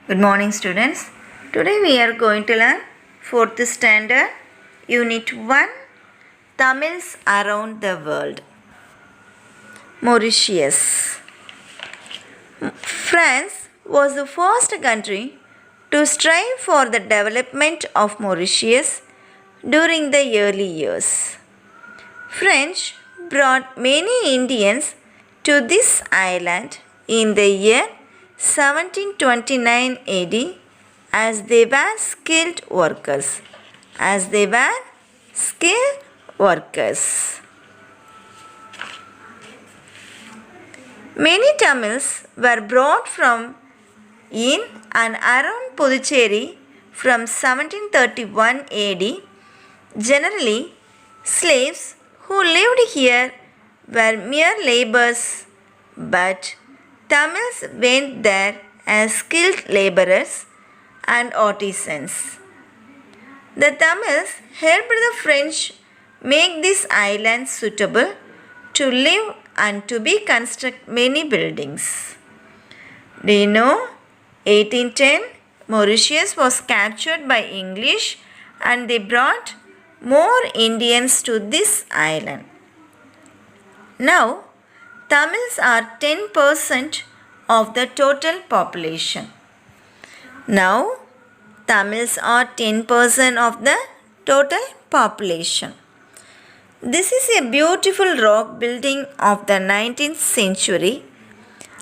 Good morning, students. Today we are going to learn 4th standard, Unit 1, Tamils around the world. Mauritius. France was the first country to strive for the development of Mauritius during the early years. French brought many Indians to this island in the year 1729 AD as they were skilled workers. Many Tamils were brought from in and around Puducherry from 1731 AD. Generally, slaves who lived here were mere laborers, but Tamils went there as skilled laborers and artisans. The Tamils helped the French make this island suitable to live and to be construct many buildings. Do you know? 1810, Mauritius was captured by English and they brought more Indians to this island. Now, Tamils are 10% of the total population. Now, Tamils are 10% of the total population. This is a beautiful rock building of the 19th century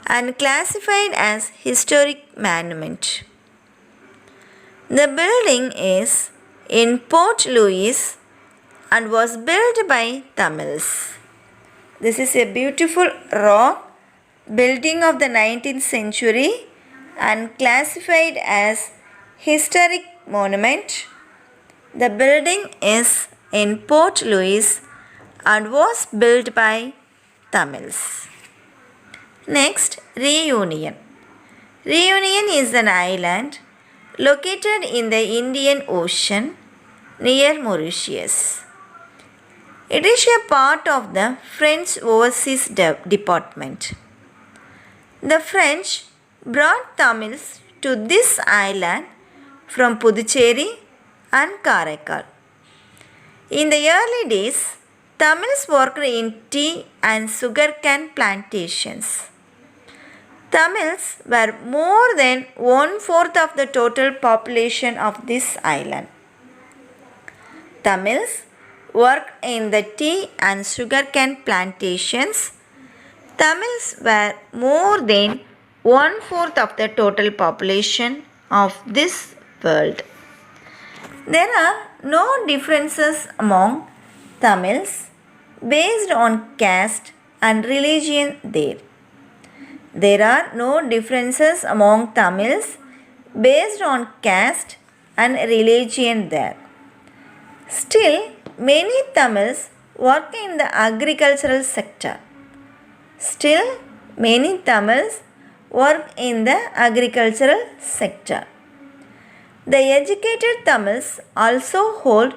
and classified as historic monument. The building is in Port Louis and was built by Tamils. This is a beautiful rock building of the 19th century and classified as historic monument. The building is in Port Louis and was built by Tamils. Next, Reunion. Reunion is an island located in the Indian Ocean near Mauritius. It is a part of the French Overseas Department. The French brought Tamils to this island from Puducherry and Karaikal. In the early days, Tamils worked in tea and sugarcane plantations. Tamils were more than 1/4 of the total population of this island. Tamils worked in the tea and sugarcane plantations. Tamils were more than 1/4 of the total population of this world. There are no differences among Tamils based on caste and religion there. There are no differences among Tamils based on caste and religion there. Still, many Tamils work in the agricultural sector. The educated Tamils also hold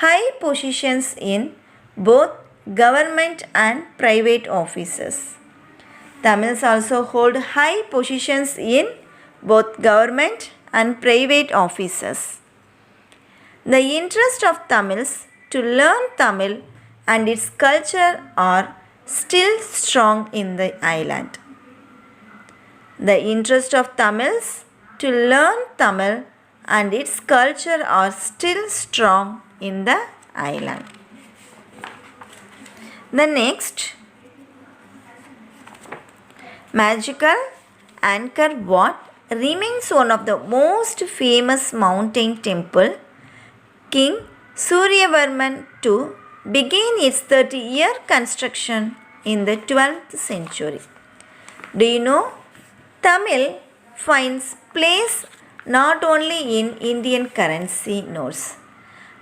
high positions in both government and private offices. Tamils also hold high positions in both government and private offices. The interest of Tamils to learn Tamil and its culture are still strong in the island. The interest of Tamils to learn Tamil and its culture are still strong in the island. The next, magical Angkor Wat remains one of the most famous mountain temple. King Suryavarman II began its 30-year construction in the 12th century. Do you know? Tamil finds place not only in Indian currency notes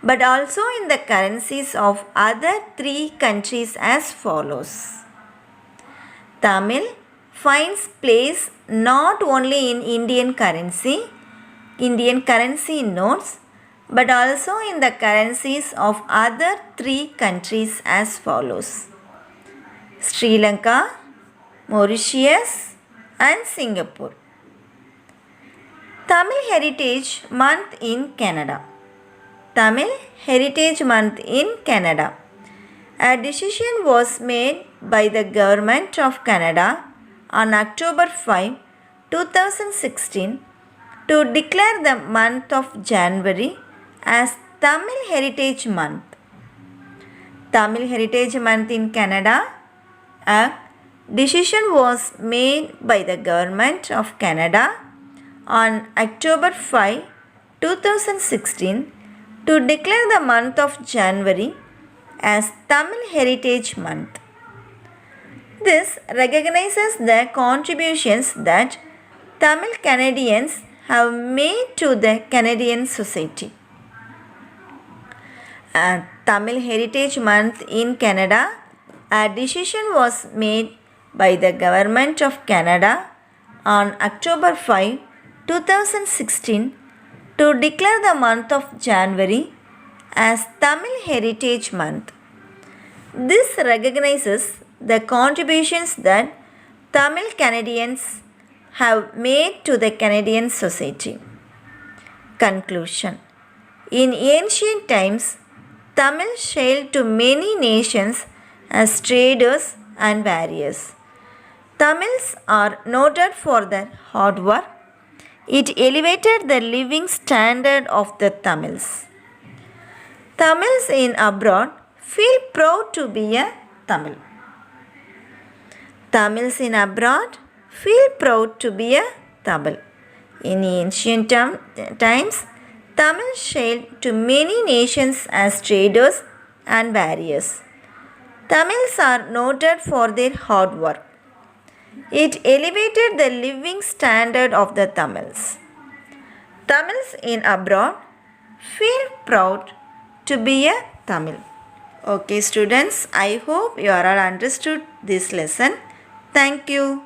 but also in the currencies of other 3 countries as follows. Tamil finds place not only in Indian currency notes but also in the currencies of other 3 countries as follows: Sri Lanka, Mauritius and Singapore. Tamil Heritage Month in Canada. Tamil Heritage Month in Canada. A decision was made by the Government of Canada on October 5, 2016 to declare the month of January as Tamil Heritage Month. Tamil Heritage Month in Canada. A decision was made by the Government of Canada on October 5, 2016 to declare the month of January as Tamil Heritage Month. This recognizes the contributions that Tamil Canadians have made to the Canadian society. Tamil Heritage Month in Canada. A decision was made by the Government of Canada on October 5, 2016 to declare the month of January as Tamil Heritage Month. This recognizes the contributions that Tamil Canadians have made to the Canadian society. Conclusion. In ancient times, Tamil sailed to many nations as traders and warriors. Tamils are noted for their hard work. It elevated the living standard of the Tamils. Tamils in abroad feel proud to be a Tamil. Tamils in abroad feel proud to be a Tamil. In ancient times, Tamil sailed to many nations as traders and warriors. Tamils are noted for their hard work. It elevated the living standard of the Tamils. Tamils in abroad feel proud to be a Tamil. Okay students, I hope you are all understood this lesson. Thank you.